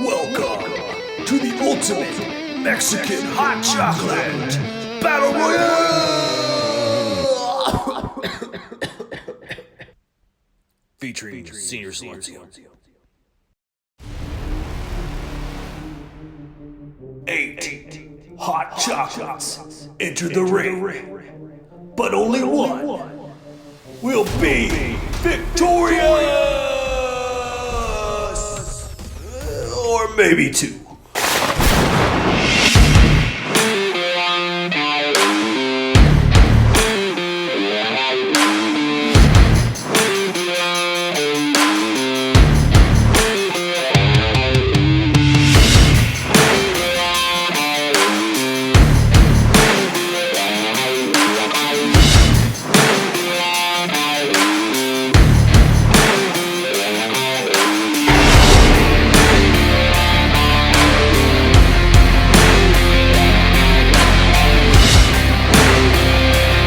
Welcome to the ultimate Mexican hot chocolate battle royale, featuring Senor Silencio. 8 hot chocolates enter the ring, but only one will be victorious, or maybe 2.